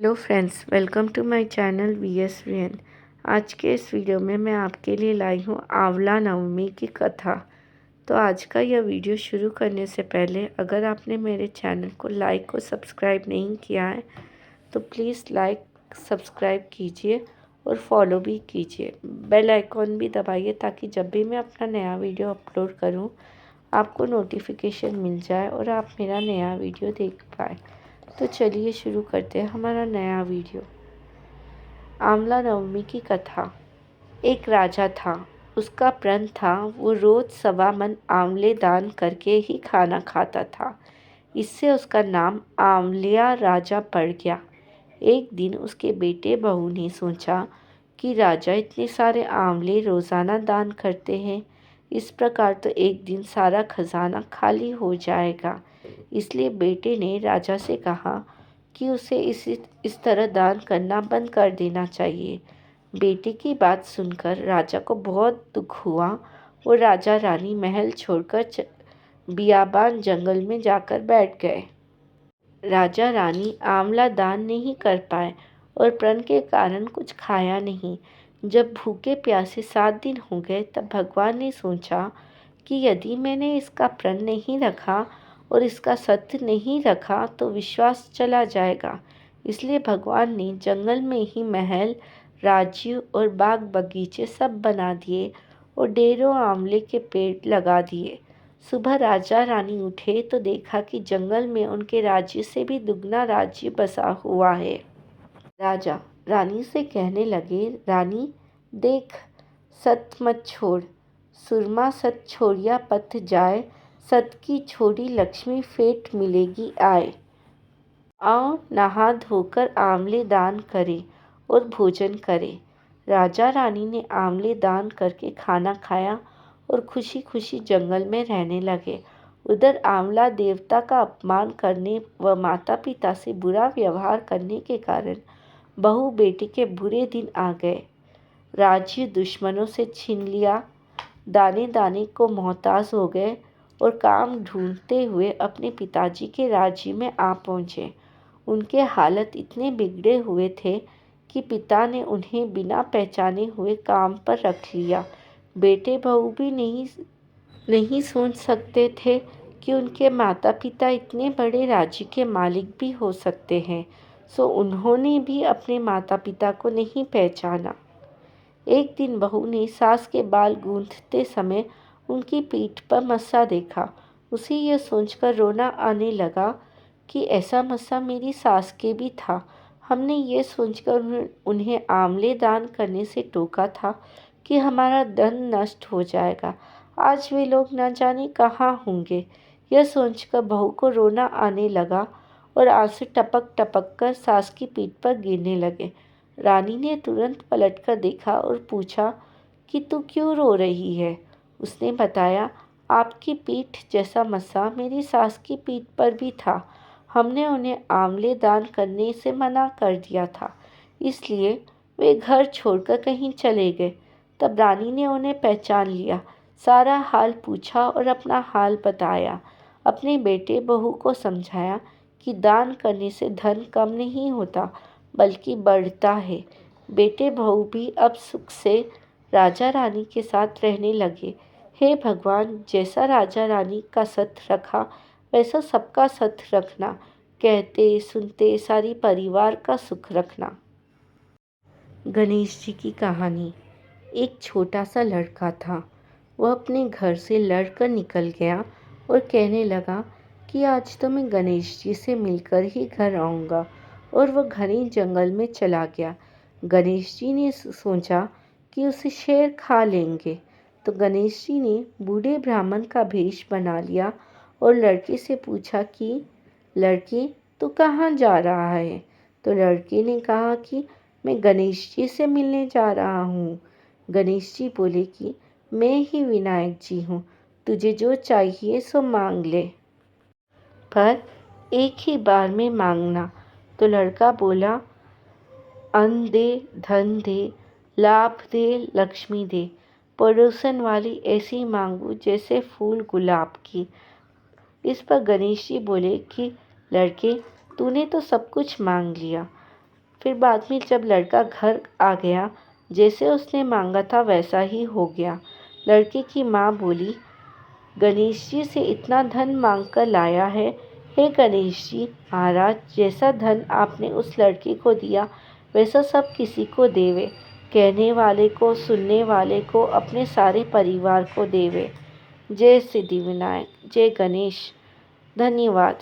Hello friends, welcome to my channel VSVN। आज के इस वीडियो में मैं आपके लिए लाई हूँ आंवला नवमी की कथा। तो आज का यह वीडियो शुरू करने से पहले अगर आपने मेरे चैनल को लाइक और सब्सक्राइब नहीं किया है तो प्लीज़ लाइक सब्सक्राइब कीजिए और फॉलो भी कीजिए। बेल आइकॉन भी दबाइए ताकि जब भी मैं अपना नया वीडियो अपलोड करूँ आपको नोटिफिकेशन मिल जाए और आप मेरा नया वीडियो देख पाए। तो चलिए शुरू करते हैं हमारा नया वीडियो। आंवला नवमी की कथा। एक राजा था, उसका प्रण था वो रोज 1.25 मन आंवले दान करके ही खाना खाता था। इससे उसका नाम आंवलिया राजा पड़ गया। एक दिन उसके बेटे बहू ने सोचा कि राजा इतने सारे आंवले रोज़ाना दान करते हैं, इस प्रकार तो एक दिन सारा खजाना खाली हो जाएगा। इसलिए बेटे ने राजा से कहा कि उसे इस तरह दान करना बंद कर देना चाहिए। बेटे की बात सुनकर राजा को बहुत दुख हुआ और राजा रानी महल छोड़कर बियाबान जंगल में जाकर बैठ गए। राजा रानी आंवला दान नहीं कर पाए और प्रण के कारण कुछ खाया नहीं। जब भूखे प्यासे 7 दिन हो गए तब भगवान ने सोचा कि यदि मैंने इसका प्रण नहीं रखा और इसका सत्य नहीं रखा तो विश्वास चला जाएगा। इसलिए भगवान ने जंगल में ही महल, राज्य और बाग बगीचे सब बना दिए और ढेरों आंवले के पेड़ लगा दिए। सुबह राजा रानी उठे तो देखा कि जंगल में उनके राज्य से भी दुगना राज्य बसा हुआ है। राजा रानी से कहने लगे, रानी देख, सत मत छोड़, सुरमा सत छोड़िया पथ जाए, सत की छोड़ी लक्ष्मी फेट मिलेगी आए। आओ नहा धोकर आंवले दान करे और भोजन करे। राजा रानी ने आंवले दान करके खाना खाया और खुशी खुशी जंगल में रहने लगे। उधर आंवला देवता का अपमान करने व माता पिता से बुरा व्यवहार करने के कारण बहू बेटी के बुरे दिन आ गए। राज्य दुश्मनों से छीन लिया, दाने दाने को मोहताज हो गए और काम ढूंढते हुए अपने पिताजी के राज्य में आ पहुँचे। उनके हालत इतने बिगड़े हुए थे कि पिता ने उन्हें बिना पहचाने हुए काम पर रख लिया। बेटे बहू भी नहीं सोच सकते थे कि उनके माता पिता इतने बड़े राज्य के मालिक भी हो सकते हैं, सो उन्होंने भी अपने माता पिता को नहीं पहचाना। एक दिन बहू ने सास के बाल गूंथते समय उनकी पीठ पर मस्सा देखा। उसे यह सोचकर रोना आने लगा कि ऐसा मस्सा मेरी सास के भी था। हमने ये सोचकर उन्हें आंवले दान करने से टोका था कि हमारा धन नष्ट हो जाएगा। आज वे लोग न जाने कहाँ होंगे। यह सोचकर बहू को रोना आने लगा और आंसू टपक टपक कर सास की पीठ पर गिरने लगे। रानी ने तुरंत पलटकर देखा और पूछा कि तू क्यों रो रही है। उसने बताया, आपकी पीठ जैसा मस्सा मेरी सास की पीठ पर भी था। हमने उन्हें आंवले दान करने से मना कर दिया था, इसलिए वे घर छोड़कर कहीं चले गए। तब रानी ने उन्हें पहचान लिया, सारा हाल पूछा और अपना हाल बताया। अपने बेटे बहू को समझाया कि दान करने से धन कम नहीं होता बल्कि बढ़ता है। बेटे बहू भी अब सुख से राजा रानी के साथ रहने लगे। हे भगवान, जैसा राजा रानी का सत रखा वैसा सबका सत रखना, कहते सुनते सारी परिवार का सुख रखना। गणेश जी की कहानी। एक छोटा सा लड़का था। वह अपने घर से लड़कर निकल गया और कहने लगा कि आज तो मैं गणेश जी से मिलकर ही घर आऊँगा, और वह घने जंगल में चला गया। गणेश जी ने सोचा कि उसे शेर खा लेंगे, तो गणेश जी ने बूढ़े ब्राह्मण का भेष बना लिया और लड़के से पूछा कि लड़के, तू कहाँ जा रहा है। तो लड़के ने कहा कि मैं गणेश जी से मिलने जा रहा हूँ। गणेश जी बोले कि मैं ही विनायक जी हूँ, तुझे जो चाहिए सो मांग ले, पर एक ही बार में मांगना। तो लड़का बोला, अन्न दे, धन दे, लाभ दे, लक्ष्मी दे, पड़ोसन वाली ऐसी मांगू जैसे फूल गुलाब की। इस पर गणेश जी बोले कि लड़के, तूने तो सब कुछ मांग लिया, फिर बाद में जब लड़का घर आ गया, जैसे उसने मांगा था वैसा ही हो गया। लड़के की माँ बोली, गणेश जी से इतना धन मांग कर लाया है। हे गणेश जी महाराज, जैसा धन आपने उस लड़के को दिया वैसा सब किसी को देवे, कहने वाले को, सुनने वाले को, अपने सारे परिवार को देवे। जय सिद्धिविनायक, जय गणेश। धन्यवाद।